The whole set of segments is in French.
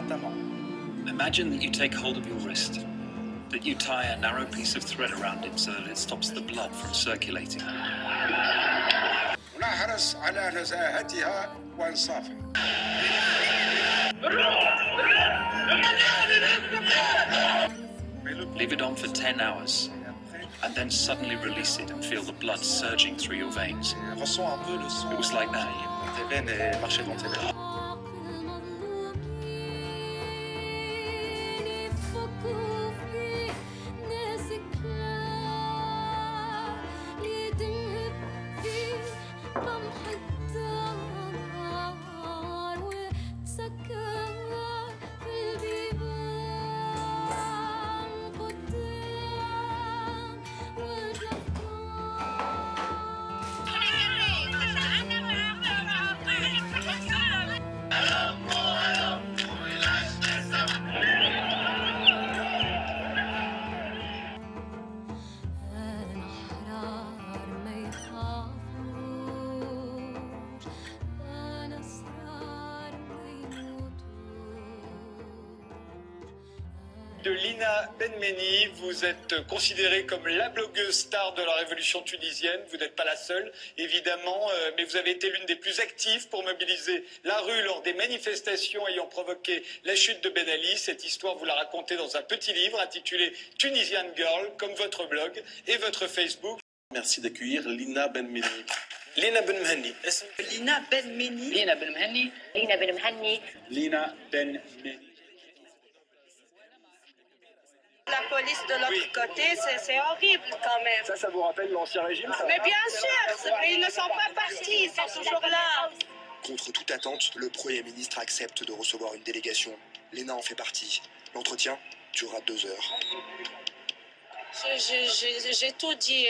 notamment. Imagine that you take hold of your wrist, that you tie a narrow piece of thread around it so that it stops the blood from circulating. ونحرص على نزاهتها وانصافها. Leave it on for 10 hours, and then suddenly release it and feel the blood surging through your veins. Ressens un peu le sang. It was like that. Dans tes veines et marcher dans tes veines. De Lina Benmeni, vous êtes considérée comme la blogueuse star de la révolution tunisienne. Vous n'êtes pas la seule, évidemment, mais vous avez été l'une des plus actives pour mobiliser la rue lors des manifestations ayant provoqué la chute de Ben Ali. Cette histoire, vous la racontez dans un petit livre intitulé Tunisian Girl, comme votre blog et votre Facebook. Merci d'accueillir Lina Benmeni. Lina Benmeni. Lina Benmeni. Lina Benmeni. Lina Benmeni. Lina Benmeni. La police de l'autre côté, c'est horrible quand même. Ça vous rappelle l'ancien régime, ça? Mais bien sûr, mais ils ne sont pas partis, ils sont toujours là. Contre toute attente, le Premier ministre accepte de recevoir une délégation. Lina en fait partie. L'entretien durera 2 heures. J'ai tout dit.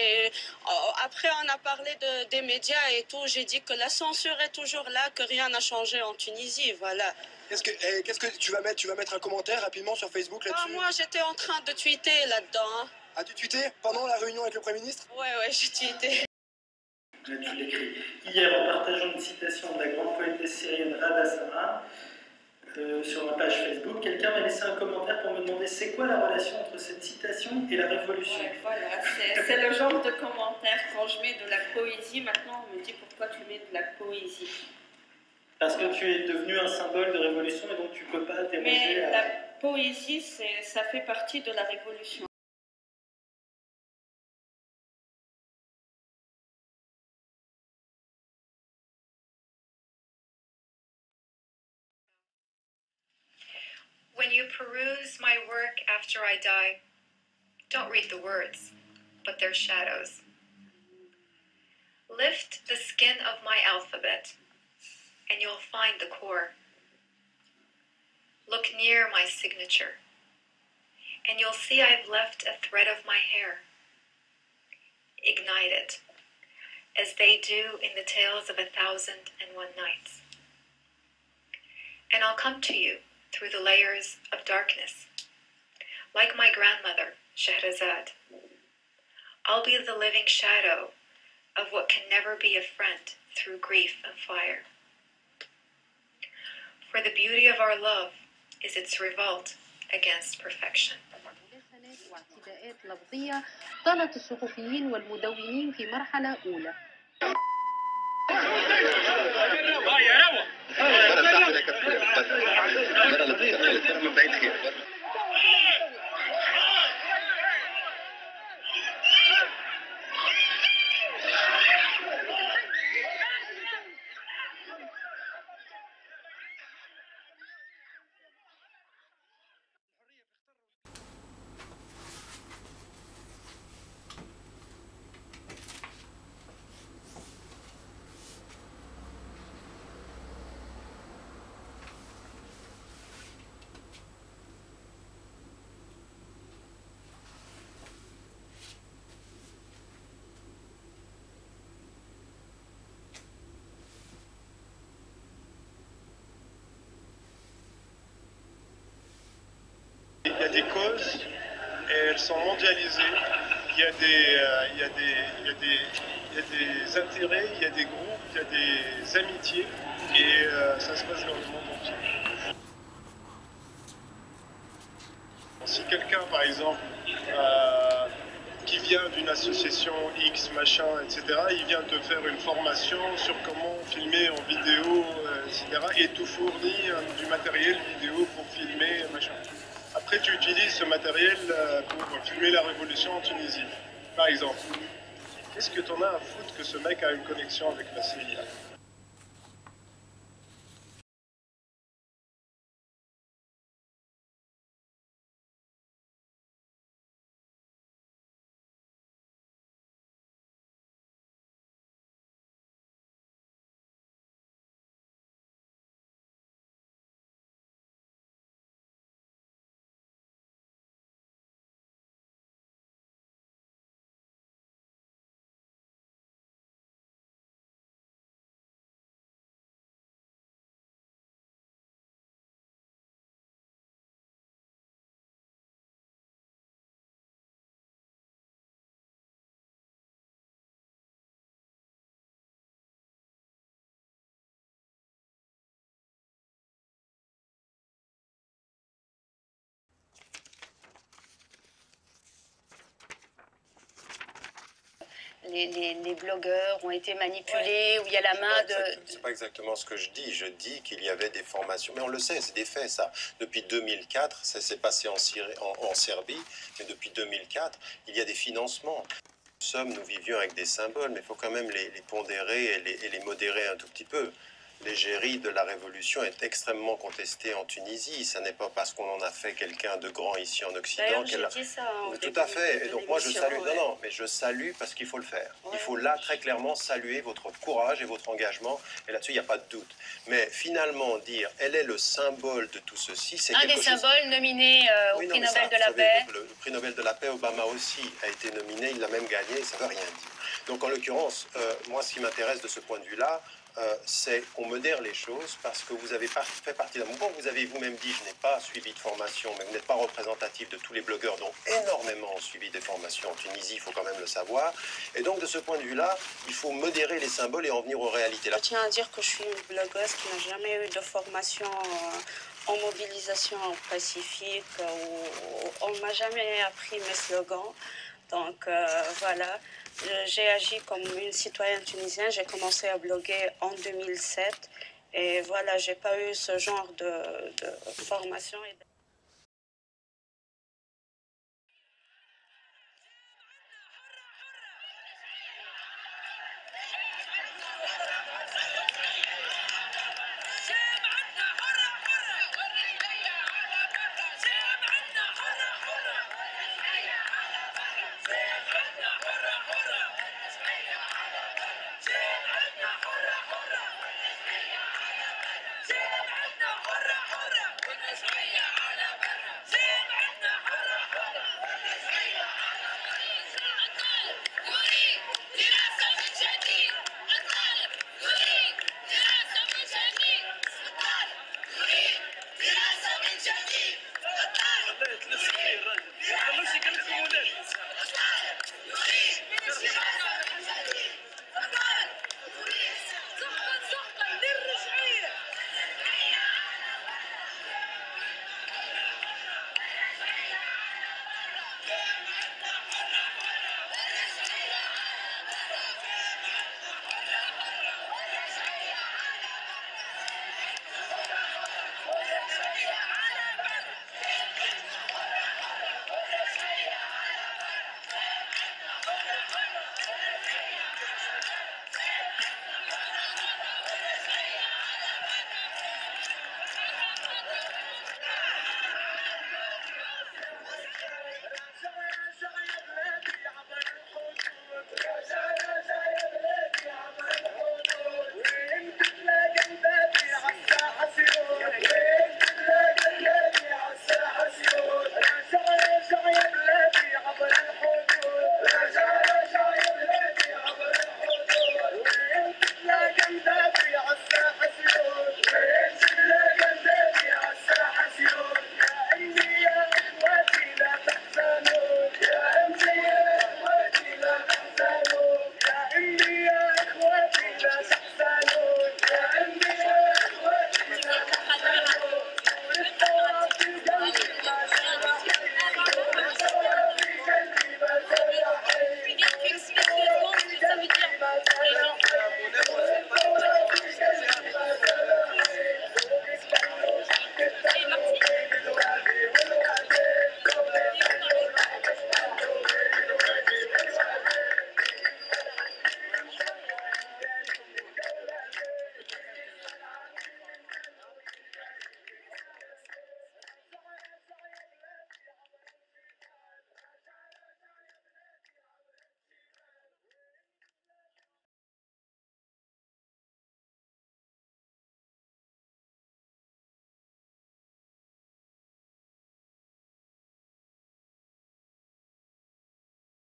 Après, on a parlé des médias et tout. J'ai dit que la censure est toujours là, que rien n'a changé en Tunisie. Voilà. Qu'est-ce que tu vas mettre? Tu vas mettre un commentaire rapidement sur Facebook là-dessus? Moi, j'étais en train de tweeter là-dedans. Hein. Ah, tu tweetais pendant la réunion avec le Premier ministre? Ouais, j'ai tweeté. Tu l'écris. Hier, en partageant une citation de la grande poétesse syrienne Rada Samra sur ma page Facebook, quelqu'un m'a laissé un commentaire pour me demander c'est quoi la relation entre cette citation et la révolution. Ouais, voilà, c'est le genre de commentaire. Quand je mets de la poésie, maintenant on me dit pourquoi tu mets de la poésie. Parce que tu es devenu un symbole de révolution et donc tu ne peux pas déroger. Mais la poésie, ça fait partie de la révolution. When you peruse my work after I die, don't read the words, but their shadows. Lift the skin of my alphabet, and you'll find the core. Look near my signature, and you'll see I've left a thread of my hair. Ignite it, as they do in the tales of 1,001 nights. And I'll come to you through the layers of darkness, like my grandmother, Shahrazad. I'll be the living shadow of what can never be a friend through grief and fire. For the beauty of our love is its revolt against perfection. واعتداءات لفظية طالت الصحفيين والمدونين في مرحلة أولى. Il y a des causes et elles sont mondialisées. Il y a des intérêts, il y a des groupes, il y a des amitiés et ça se passe dans le monde entier. si quelqu'un, par exemple, qui vient d'une association X, machin, etc., il vient te faire une formation sur comment filmer en vidéo, etc., et tout fournit du matériel vidéo pour filmer, machin. Après, tu utilises ce matériel pour filmer la révolution en Tunisie, par exemple. Qu'est-ce que t'en as à foutre que ce mec a une connexion avec la CIA? Les blogueurs ont été manipulés, où il y a la main de... C'est pas exactement ce que je dis. Je dis qu'il y avait des formations. Mais on le sait, c'est des faits, ça. Depuis 2004, ça s'est passé en Serbie, mais depuis 2004, il y a des financements. Nous vivions avec des symboles, mais il faut quand même les pondérer et les modérer un tout petit peu. L'égérie de la révolution est extrêmement contestée en Tunisie. Ça n'est pas parce qu'on en a fait quelqu'un de grand ici en Occident qu'elle a... Tout à fait. Et donc moi je salue. Ouais. Non, mais je salue parce qu'il faut le faire. Ouais. Il faut là très clairement saluer votre courage et votre engagement. Et là-dessus il n'y a pas de doute. Mais finalement dire elle est le symbole de tout ceci, c'est quelque chose... Un des symboles nominés au prix Nobel de la paix. Le prix Nobel de la paix, Obama aussi a été nominé. Il l'a même gagné. Ça ne veut rien dire. Donc en l'occurrence, moi ce qui m'intéresse de ce point de vue-là, c'est qu'on modère les choses parce que vous avez fait partie d'un mouvement. Vous avez vous-même dit, je n'ai pas suivi de formation, mais vous n'êtes pas représentatif de tous les blogueurs dont énormément ont suivi des formations en Tunisie, il faut quand même le savoir. Et donc de ce point de vue-là, il faut modérer les symboles et en venir aux réalités. Je tiens à dire que je suis une blogueuse qui n'a jamais eu de formation en mobilisation pacifique, où on ne m'a jamais appris mes slogans. Donc voilà. J'ai agi comme une citoyenne tunisienne. J'ai commencé à bloguer en 2007. Et voilà, j'ai pas eu ce genre de formation.